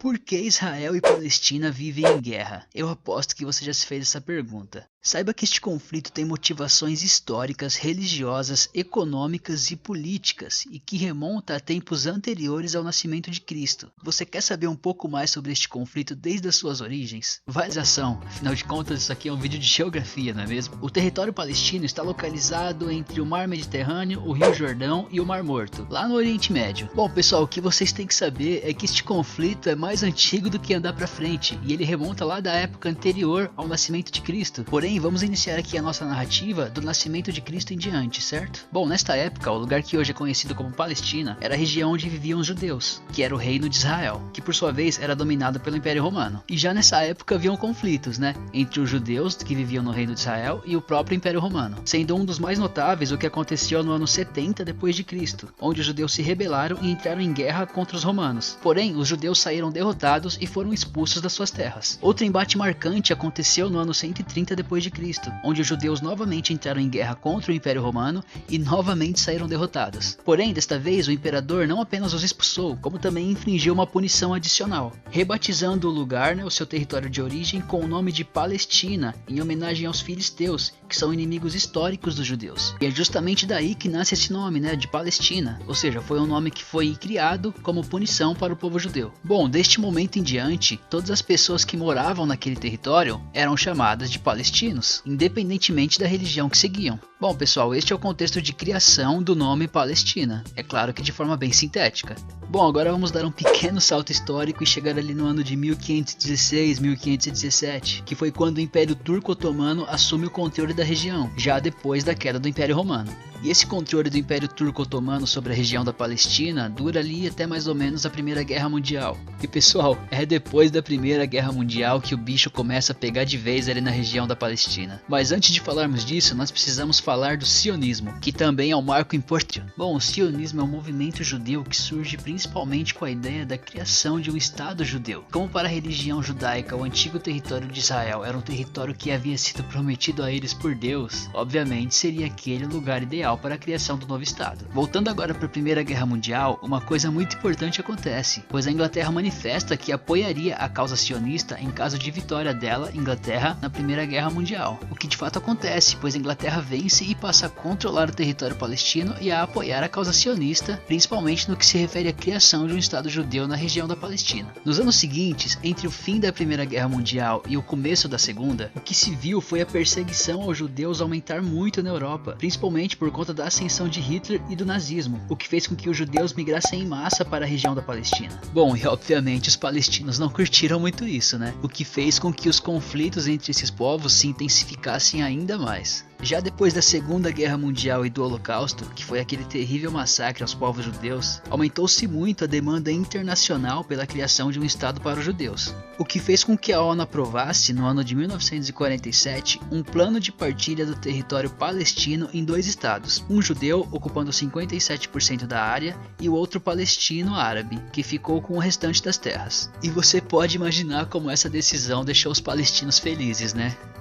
Por que Israel e Palestina vivem em guerra? Eu aposto que você já se fez essa pergunta. Saiba que este conflito tem motivações históricas, religiosas, econômicas e políticas e que remonta a tempos anteriores ao nascimento de Cristo. Você quer saber um pouco mais sobre este conflito desde as suas origens? Vai à ação, afinal de contas isso aqui é um vídeo de geografia, não é mesmo? O território palestino está localizado entre o Mar Mediterrâneo, o Rio Jordão e o Mar Morto, lá no Oriente Médio. Bom pessoal, o que vocês têm que saber é que este conflito é mais antigo do que andar pra frente e ele remonta lá da época anterior ao nascimento de Cristo. Porém, vamos iniciar aqui a nossa narrativa do nascimento de Cristo em diante, certo? Bom, nesta época, o lugar que hoje é conhecido como Palestina era a região onde viviam os judeus, que era o reino de Israel, que por sua vez era dominado pelo Império Romano. E já nessa época haviam conflitos, né, entre os judeus que viviam no reino de Israel e o próprio Império Romano, sendo um dos mais notáveis o que aconteceu no ano 70 depois de Cristo, onde os judeus se rebelaram e entraram em guerra contra os romanos. Porém, os judeus saíram derrotados e foram expulsos das suas terras. Outro embate marcante aconteceu no ano 130 depois de Cristo, onde os judeus novamente entraram em guerra contra o Império Romano e novamente saíram derrotados. Porém, desta vez o imperador não apenas os expulsou, como também infligiu uma punição adicional, rebatizando o lugar, o seu território de origem, com o nome de Palestina, em homenagem aos filisteus, que são inimigos históricos dos judeus. E é justamente daí que nasce esse nome, de Palestina, ou seja, foi um nome que foi criado como punição para o povo judeu. Bom, deste momento em diante, todas as pessoas que moravam naquele território eram chamadas de palestinos, independentemente da religião que seguiam. Bom pessoal, este é o contexto de criação do nome Palestina, é claro que de forma bem sintética. Bom, agora vamos dar um pequeno salto histórico e chegar ali no ano de 1516-1517, que foi quando o Império Turco-Otomano assume o controle da região, já depois da queda do Império Romano. E esse controle do Império Turco-Otomano sobre a região da Palestina dura ali até mais ou menos a Primeira Guerra Mundial. E pessoal, é depois da Primeira Guerra Mundial que o bicho começa a pegar de vez ali na região da Palestina. Mas antes de falarmos disso, nós precisamos falar do sionismo, que também é um marco importante. Bom, o sionismo é um movimento judeu que surge principalmente com a ideia da criação de um Estado judeu. Como para a religião judaica, o antigo território de Israel era um território que havia sido prometido a eles por Deus, obviamente seria aquele lugar ideal para a criação do novo Estado. Voltando agora para a Primeira Guerra Mundial, uma coisa muito importante acontece, pois a Inglaterra manifesta que apoiaria a causa sionista em caso de vitória dela, Inglaterra, na Primeira Guerra Mundial. O que de fato acontece, pois a Inglaterra vence e passa a controlar o território palestino e a apoiar a causa sionista, principalmente no que se refere à criação de um Estado judeu na região da Palestina. Nos anos seguintes, entre o fim da Primeira Guerra Mundial e o começo da Segunda, o que se viu foi a perseguição aos judeus aumentar muito na Europa, principalmente por conta da ascensão de Hitler e do nazismo, o que fez com que os judeus migrassem em massa para a região da Palestina. Bom, e obviamente os palestinos não curtiram muito isso, o que fez com que os conflitos entre esses povos se intensificassem ainda mais. Já depois da Segunda Guerra Mundial e do Holocausto, que foi aquele terrível massacre aos povos judeus, aumentou-se muito a demanda internacional pela criação de um Estado para os judeus, o que fez com que a ONU aprovasse, no ano de 1947, um plano de partilha do território palestino em dois estados, um judeu ocupando 57% da área e o outro palestino árabe, que ficou com o restante das terras. E você pode imaginar como essa decisão deixou os palestinos felizes,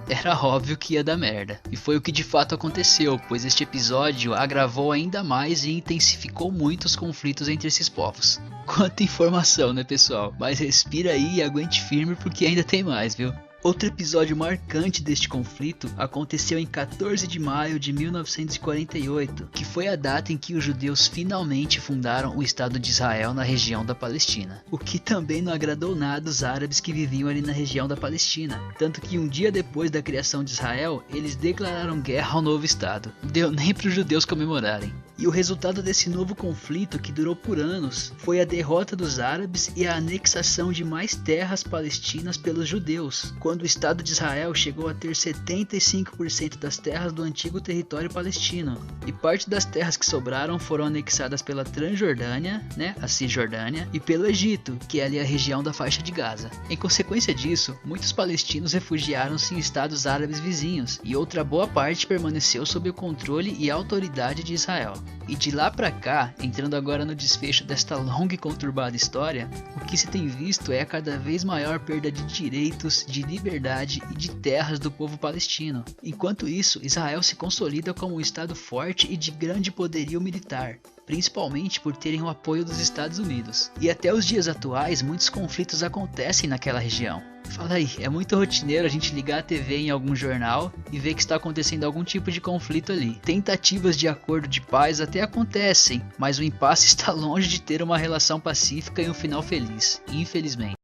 Era óbvio que ia dar merda. E foi o que de fato aconteceu, pois este episódio agravou ainda mais e intensificou muito os conflitos entre esses povos. Quanta informação, pessoal? Mas respira aí e aguente firme porque ainda tem mais, viu? Outro episódio marcante deste conflito aconteceu em 14 de maio de 1948, que foi a data em que os judeus finalmente fundaram o Estado de Israel na região da Palestina, o que também não agradou nada os árabes que viviam ali na região da Palestina, tanto que um dia depois da criação de Israel, eles declararam guerra ao novo Estado. Não deu nem para os judeus comemorarem. E o resultado desse novo conflito, que durou por anos, foi a derrota dos árabes e a anexação de mais terras palestinas pelos judeus, quando o Estado de Israel chegou a ter 75% das terras do antigo território palestino. E parte das terras que sobraram foram anexadas pela Transjordânia, a Cisjordânia, e pelo Egito, que é ali a região da faixa de Gaza. Em consequência disso, muitos palestinos refugiaram-se em estados árabes vizinhos, e outra boa parte permaneceu sob o controle e autoridade de Israel. E de lá pra cá, entrando agora no desfecho desta longa e conturbada história, o que se tem visto é a cada vez maior perda de direitos, de liberdade e de terras do povo palestino. Enquanto isso, Israel se consolida como um estado forte e de grande poderio militar, principalmente por terem o apoio dos Estados Unidos. E até os dias atuais, muitos conflitos acontecem naquela região. Fala aí, é muito rotineiro a gente ligar a TV em algum jornal e ver que está acontecendo algum tipo de conflito ali. Tentativas de acordo de paz até acontecem, mas o impasse está longe de ter uma relação pacífica e um final feliz, infelizmente.